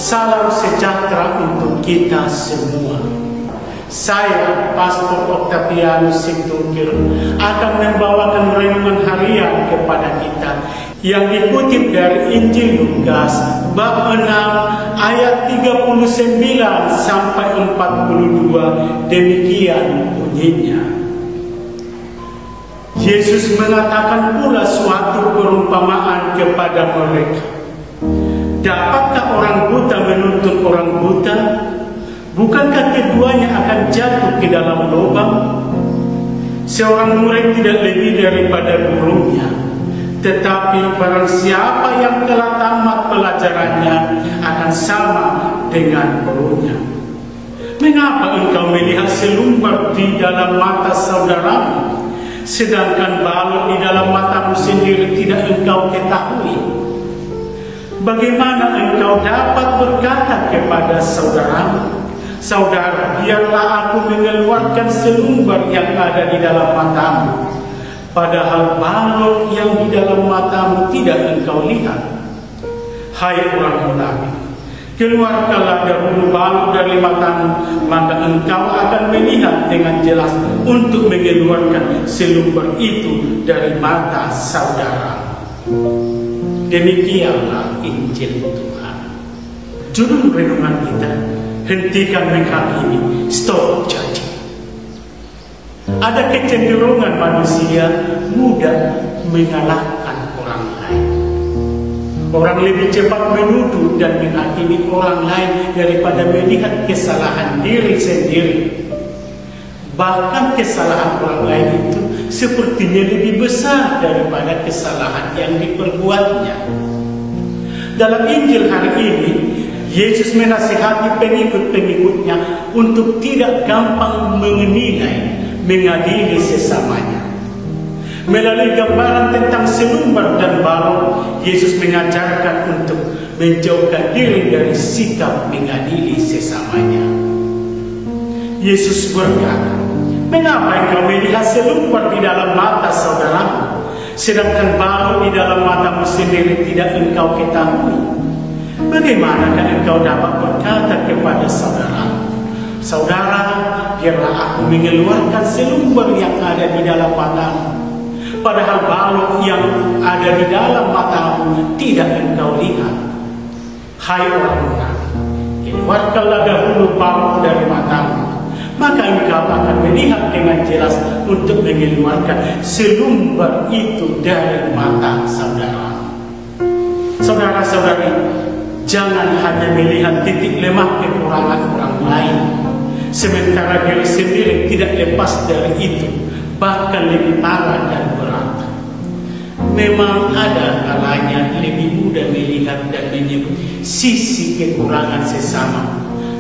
Salam sejahtera untuk kita semua. Saya, Pastor Octavianus Sintungkir, akan membawakan renungan harian kepada kita yang dikutip dari Injil Lukas bab 6 ayat 39 sampai 42. Demikian bunyinya. Yesus mengatakan pula suatu perumpamaan kepada mereka. Dapatkah orang buta menuntun orang buta? Bukankah keduanya akan jatuh ke dalam lubang? Seorang murid tidak lebih daripada gurunya, tetapi barang siapa yang telah tamat pelajarannya akan sama dengan gurunya. Mengapa engkau melihat selumbar di dalam mata saudaramu, sedangkan balok di dalam matamu sendiri tidak engkau ketahui? Bagaimana engkau dapat berkata kepada saudaramu, saudara, biarlah aku mengeluarkan selumbar yang ada di dalam matamu, padahal balok yang di dalam matamu tidak engkau lihat? Hai orang munafik, keluarkanlah dahulu balok dari matamu, maka engkau akan melihat dengan jelas untuk mengeluarkan selumbar itu dari mata saudara. Demikianlah Injil Tuhan. Judul renungan kita, hentikan menghakimi, stop judging. Ada kecenderungan manusia mudah mengalahkan orang lain. Orang lebih cepat menuduh dan menghakimi orang lain daripada melihat kesalahan diri sendiri. Bahkan kesalahan orang lain itu sepertinya lebih besar daripada kesalahan yang diperbuatnya. Dalam Injil hari ini, Yesus menasihati pengikut-pengikutnya untuk tidak gampang menilai, mengadili sesamanya. Melalui gambaran tentang selumbar dan balok, Yesus mengajarkan untuk menjauhkan diri dari sikap mengadili sesamanya. Yesus berkata, mengapa engkau melihat selumbar di dalam mata saudaramu, sedangkan balok di dalam matamu sendiri tidak engkau ketahui? Bagaimanakah engkau dapat berkata kepada saudaramu, saudara, biarlah aku mengeluarkan selumbar yang ada di dalam matamu, padahal balok yang ada di dalam matamu tidak engkau lihat? Hai orang munafik, keluarkanlah dahulu balok dari matamu, maka engkau akan melihat dengan jelas untuk mengeluarkan selumbar itu dari mata saudara. Saudara-saudari, jangan hanya melihat titik lemah kekurangan orang lain, sementara diri sendiri tidak lepas dari itu, bahkan lebih parah dan berat. Memang ada kalanya lebih mudah melihat dan menyebut sisi kekurangan sesama,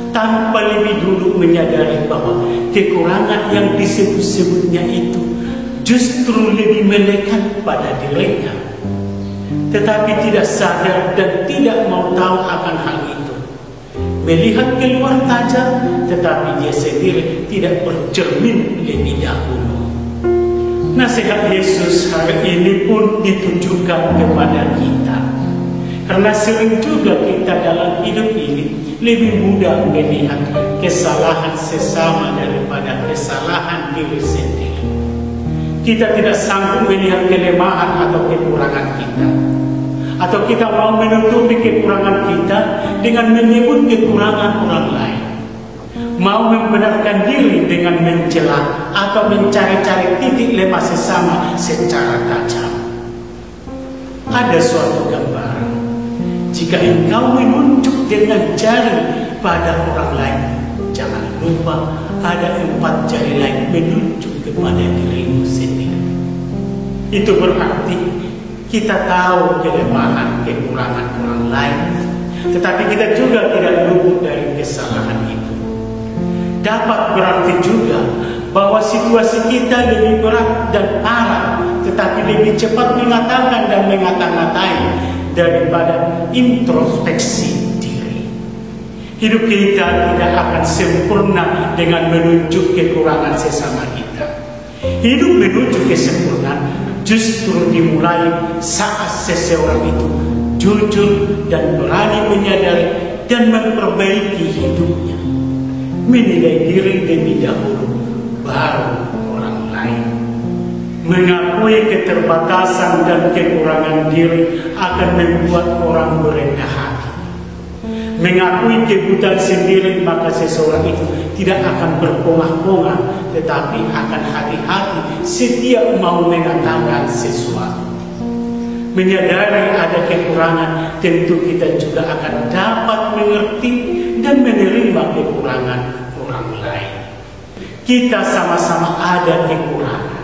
tanpa lebih dulu menyadari bahwa kekurangan yang disebut-sebutnya itu justru lebih melekat pada dirinya, tetapi tidak sadar dan tidak mau tahu akan hal itu. Melihat keluar tajam, tetapi dia sendiri tidak bercermin lebih dahulu. Nasihat Yesus hari ini pun ditujukan kepada kita, karena sering juga kita dalam hidup ini lebih mudah melihat kesalahan sesama daripada kesalahan diri sendiri. Kita tidak sanggup melihat kelemahan atau kekurangan kita, atau kita mau menutupi kekurangan kita dengan menyebut kekurangan orang lain, mau membenarkan diri dengan mencela atau mencari-cari titik lemah sesama secara tajam. Ada suatu gambaran, jika engkau menunjuk dengan jari pada orang lain, jangan lupa ada 4 jari lain menunjuk kepada dirimu sendiri. Itu berarti kita tahu kelemahan, kekurangan orang lain, tetapi kita juga tidak luput dari kesalahan itu. Dapat berarti juga bahwa situasi kita lebih berat dan parah, tetapi lebih cepat mengatakan dan mengata-ngatai daripada introspeksi diri. Hidup kita tidak akan sempurna dengan menunjuk kekurangan sesama kita. Hidup menuju kesempurnaan justru dimulai saat seseorang itu jujur dan berani menyadari dan memperbaiki hidupnya. Menilai diri lebih dahulu, baru orang lain. Mengakui keterbatasan dan kekurangan diri akan membuat orang berendah hati. Mengakui kebutuhan sendiri, maka seseorang itu tidak akan berpongah-pongah, tetapi akan hati-hati setiap mau mengatakan sesuatu. Menyadari ada kekurangan, tentu kita juga akan dapat mengerti dan menerima kekurangan orang lain. Kita sama-sama ada kekurangan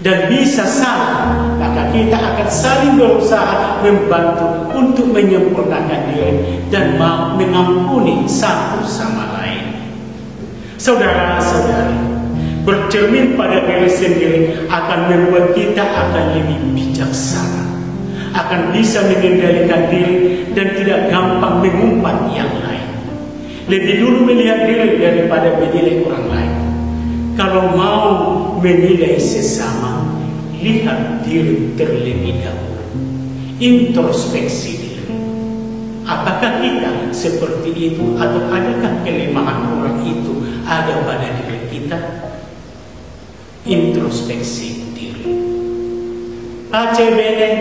dan bisa salah, maka kita akan saling berusaha membantu untuk menyempurnakan diri dan mengampuni satu sama lain. Saudara-saudari, bercermin pada diri sendiri akan membuat kita akan lebih bijaksana, akan bisa mengendalikan diri dan tidak gampang mengumpat yang lain. Lebih dulu melihat diri daripada menilai orang lain. Kalau mau menilai sesama, lihat diri terlebih dahulu. Introspeksi diri. Apakah kita seperti itu, atau adakah kelemahan orang itu ada pada diri kita? Introspeksi diri. ACBN,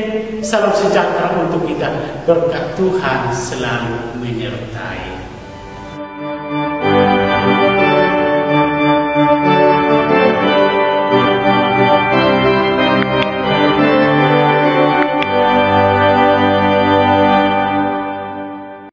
salam sejahtera untuk kita. Berkat Tuhan selalu menyertai.